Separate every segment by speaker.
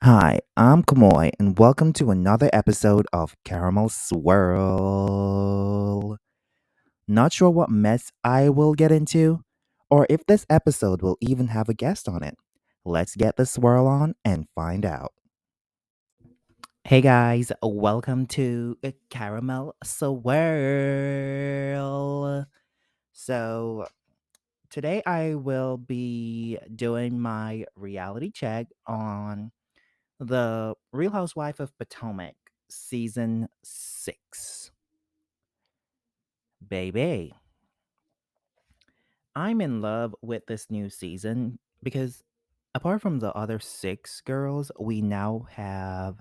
Speaker 1: Hi, I'm Kamoy, and welcome to another episode of Caramel Swirl. Not sure what mess I will get into, or if this episode will even have a guest on it. Let's get the swirl on and find out. Hey guys, welcome to Caramel Swirl. So, today I will be doing my reality check on The Real Housewife of Potomac, season 6. Baby, I'm in love with this new season because apart from the other 6 girls, we now have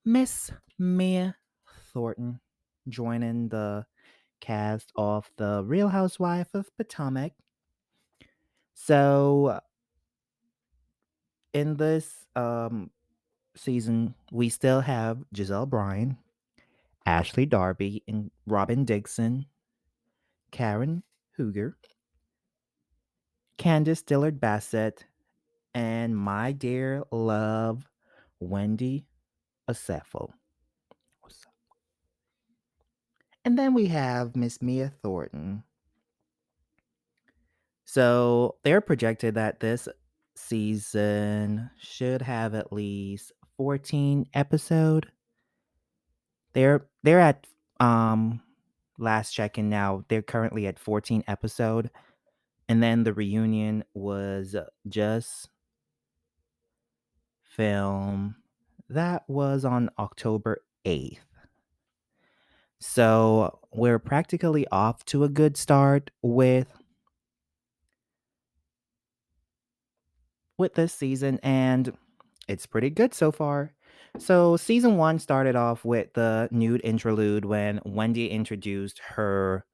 Speaker 1: Miss Mia Thornton joining the cast of The Real Housewife of Potomac. So, in this season, we still have Giselle Bryan, Ashley Darby, and Robin Dixon, Karen Hooger, Candace Dillard Bassett, and my dear love, Wendy Acefo. And then we have Miss Mia Thornton. So they're projected that this season should have at least 14 episode. They're at last check-in now. They're currently at 14 episode. And then the reunion was just film that was on October 8th. So we're practically off to a good start with this season, and it's pretty good so far. So season 1 started off with the nude interlude when Wendy introduced her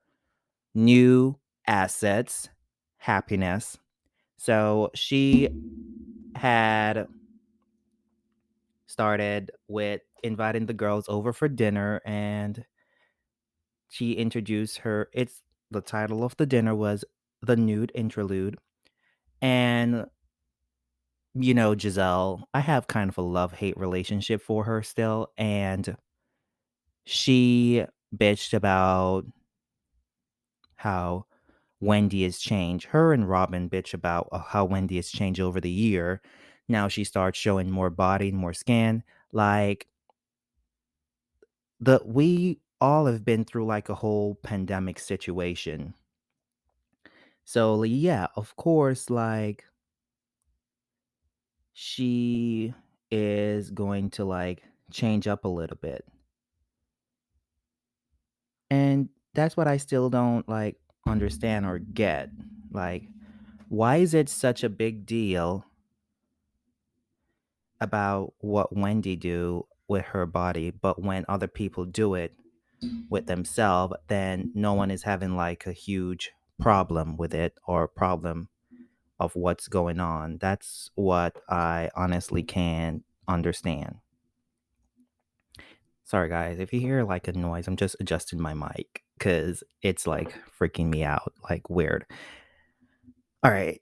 Speaker 1: new assets, happiness. So she had started with inviting the girls over for dinner, and she introduced her it's the title of the dinner was The Nude Interlude. And Giselle, I have kind of a love-hate relationship for her still, and she bitched about how Wendy has changed. Her and Robin bitch about how Wendy has changed over the year. Now she starts showing more body, more skin. Like we all have been through like a whole pandemic situation. So yeah, of course, like she is going to like change up a little bit. And that's what I still don't like understand or get. Like, why is it such a big deal about what Wendy do with her body, but when other people do it with themselves, then no one is having like a huge problem with it or problem of what's going on. That's what I honestly can't understand. Sorry guys, if you hear like a noise, I'm just adjusting my mic cuz it's like freaking me out, like weird. All right.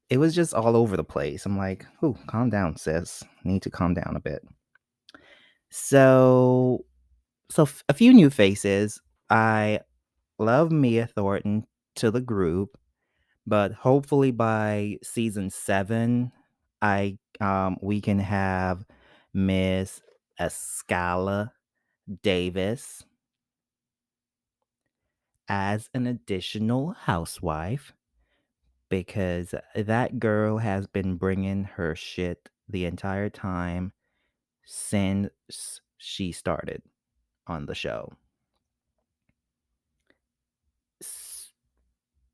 Speaker 1: It was just all over the place. I'm like, "Ooh, calm down, sis. Need to calm down a bit." So, a few new faces. I love Mia Thornton to the group, but hopefully by season 7, I we can have Miss Askale Davis as an additional housewife because that girl has been bringing her shit the entire time since she started on the show. S-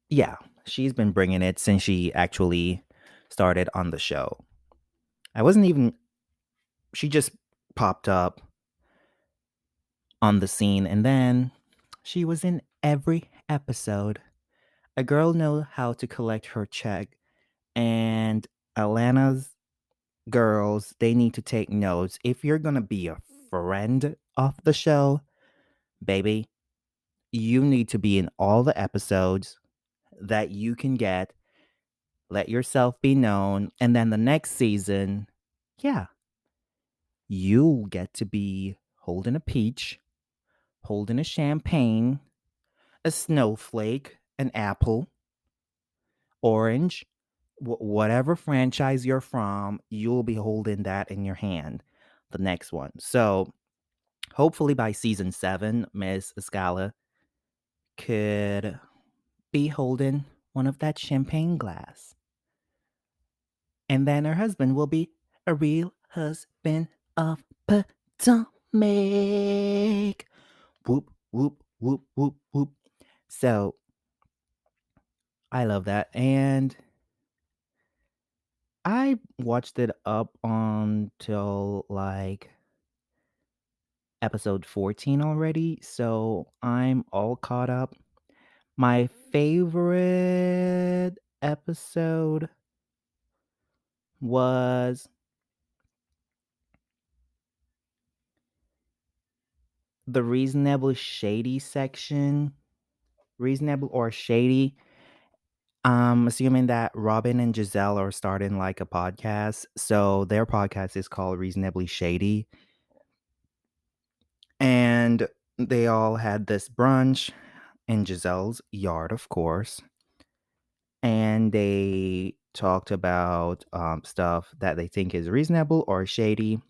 Speaker 1: Yeah, she's been bringing it since she actually started on the show. I wasn't even, she just popped up on the scene and then she was in every episode. A girl knows how to collect her check, and Atlanta's girls, they need to take notes. If you're going to be a friend of the show, baby, you need to be in all the episodes that you can get let yourself be known, and then the next season, yeah, you'll get to be holding a peach, holding a champagne, a snowflake, an apple, orange, whatever franchise you're from, you'll be holding that in your hand, the next one. So hopefully by season 7, Miss Askale could be holding one of that champagne glass. And then her husband will be a real husband of Potomac. Whoop, whoop, whoop, whoop, whoop. So I love that. And I watched it up until like episode 14 already. So I'm all caught up. My favorite episode was the reasonably shady section. Reasonable or shady. I'm assuming that Robin and Giselle are starting like a podcast. So their podcast is called Reasonably Shady. And they all had this brunch in Giselle's yard, of course. And they talked about stuff that they think is reasonable or shady.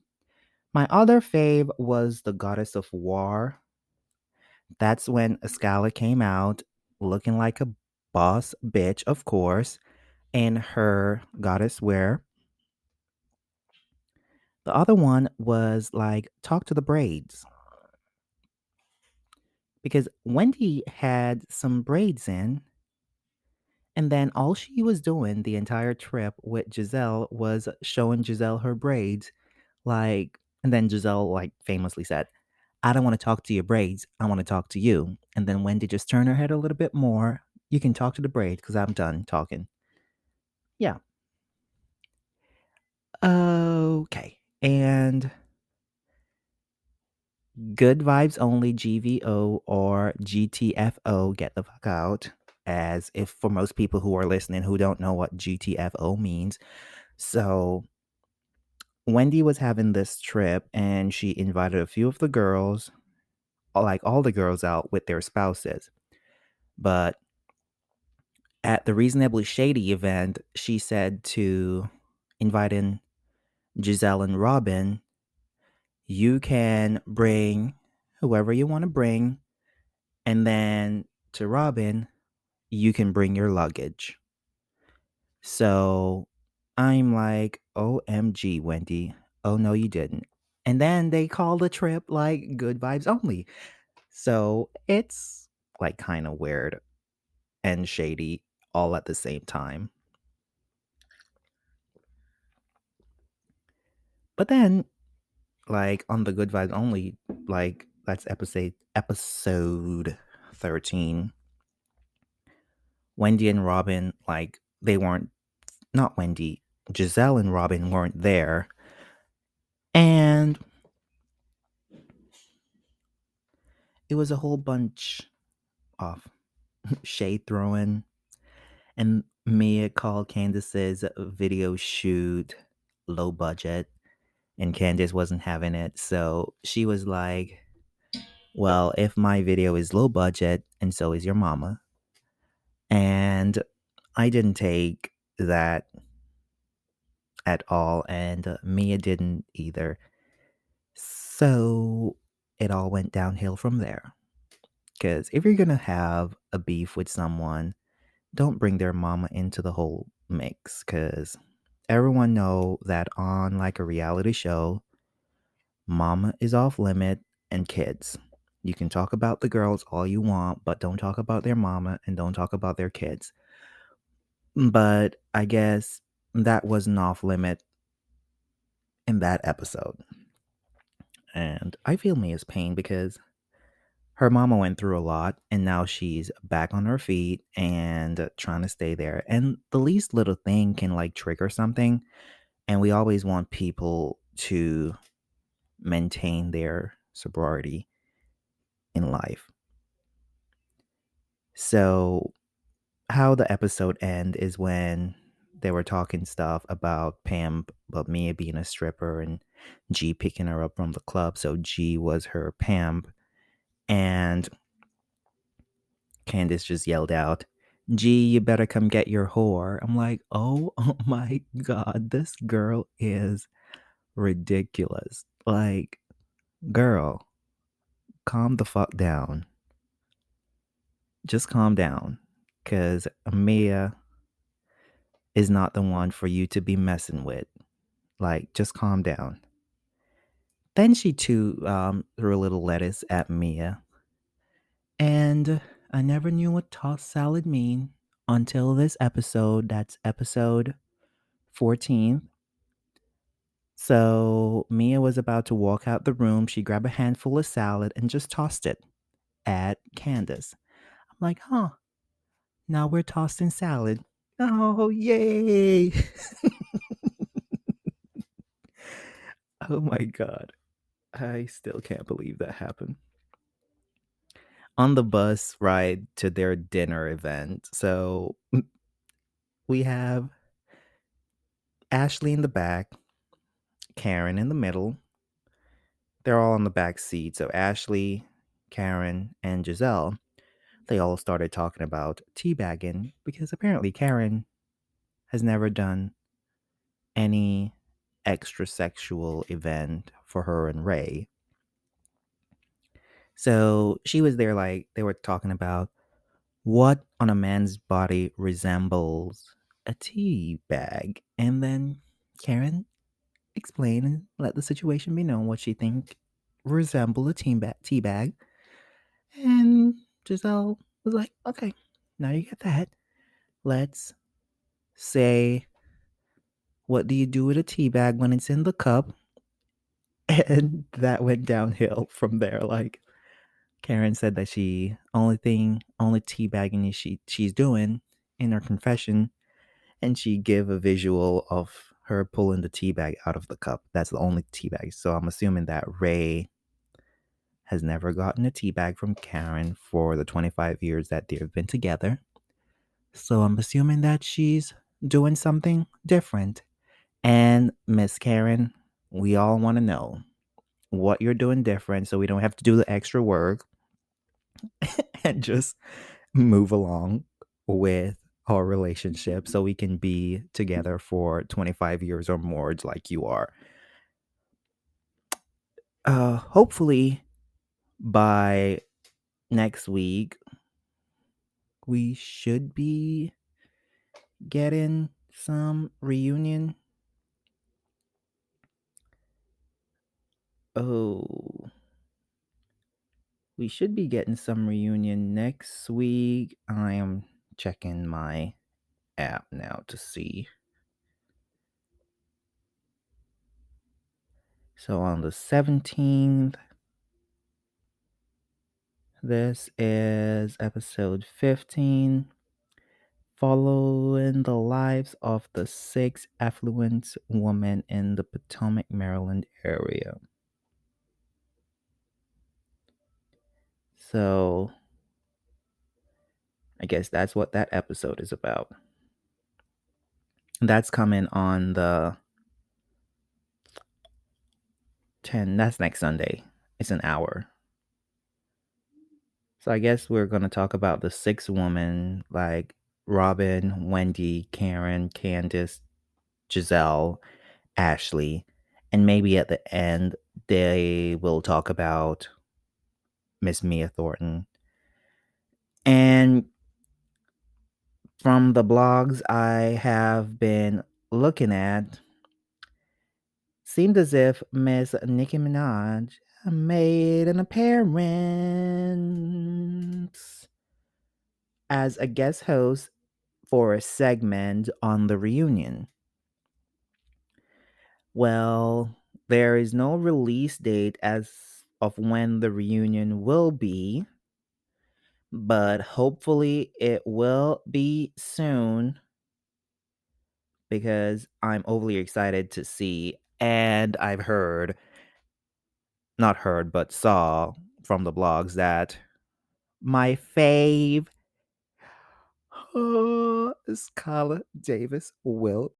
Speaker 1: My other fave was the Goddess of War. That's when Askale came out looking like a boss bitch, of course, in her goddess wear. The other one was like talk to the braids. Because Wendy had some braids in, and then all she was doing the entire trip with Giselle was showing Giselle her braids. Like, and then Giselle like famously said, I don't want to talk to your braids. I want to talk to you. And then Wendy just turned her head a little bit more. You can talk to the braids because I'm done talking. Yeah. Okay. And good vibes only, GVO or GTFO, get the fuck out. As if for most people who are listening who don't know what GTFO means. So Wendy was having this trip and she invited a few of the girls, like all the girls out with their spouses. But at the Reasonably Shady event, she said to invite in Giselle and Robin, you can bring whoever you want to bring. And then to Robin, you can bring your luggage. So I'm like, OMG, Wendy. Oh, no, you didn't. And then they call the trip like good vibes only. So it's like kind of weird and shady all at the same time. But then, like on the good vibes only, like that's episode 13. Wendy and Robin, like they weren't, not Wendy, Giselle and Robin weren't there. And it was a whole bunch of shade throwing. And Mia called Candace's video shoot low budget, and Candace wasn't having it. So she was like, well, if my video is low budget and so is your mama. And I didn't take that at all, and Mia didn't either. So it all went downhill from there. Because if you're going to have a beef with someone, don't bring their mama into the whole mix. Because everyone know that on like a reality show, mama is off limit and kids. You can talk about the girls all you want, but don't talk about their mama and don't talk about their kids. But I guess that wasn't off limit in that episode. And I feel Mia's pain because her mama went through a lot and now she's back on her feet and trying to stay there. And the least little thing can like trigger something. And we always want people to maintain their sobriety in life. So, how the episode end is when they were talking stuff about Pam, but Mia being a stripper and G picking her up from the club. So G was her Pam. And Candace just yelled out, G, you better come get your whore. I'm like, oh, oh my God, this girl is ridiculous. Like, girl, calm the fuck down. Just calm down. Because Mia is not the one for you to be messing with. Like, just calm down. Then she too threw a little lettuce at Mia. And I never knew what tossed salad mean until this episode. That's episode 14. So Mia was about to walk out the room. She grabbed a handful of salad and just tossed it at Candace. I'm like, huh, now we're tossing salad. Oh, yay. Oh my God. I still can't believe that happened. On the bus ride to their dinner event. So we have Ashley in the back, Karen in the middle. They're all on the back seat. So Ashley, Karen, and Giselle, they all started talking about teabagging because apparently Karen has never done any extra sexual event for her and Ray. So she was there, like, they were talking about what on a man's body resembles a tea bag. And then Karen explained and let the situation be known what she think resemble a tea bag. And Giselle was like, okay, now you get that. Let's say, what do you do with a tea bag when it's in the cup? And that went downhill from there. Like, Karen said that only teabagging she's doing in her confession, and she give a visual of her pulling the tea bag out of the cup. That's the only tea bag. So I'm assuming that Ray has never gotten a tea bag from Karen for the 25 years that they've been together. So I'm assuming that she's doing something different. And Miss Karen, we all want to know what you're doing different so we don't have to do the extra work and just move along with our relationship so we can be together for 25 years or more like you are. Hopefully by next week we should be getting some reunion. Oh, we should be getting some reunion next week. I am checking my app now to see. So on the 17th, this is episode 15, following the lives of the 6 affluent women in the Potomac, Maryland area. So I guess that's what that episode is about. That's coming on the 10. That's next Sunday. It's an hour. So I guess we're going to talk about the 6 women like Robin, Wendy, Karen, Candace, Giselle, Ashley, and maybe at the end they will talk about Miss Mia Thornton. And from the blogs I have been looking at, seemed as if Miss Nicki Minaj made an appearance as a guest host for a segment on the reunion. Well, there is no release date as of when the reunion will be, but hopefully it will be soon because I'm overly excited to see. And I've not heard, but saw from the blogs that my fave, Oh, Askale Davis will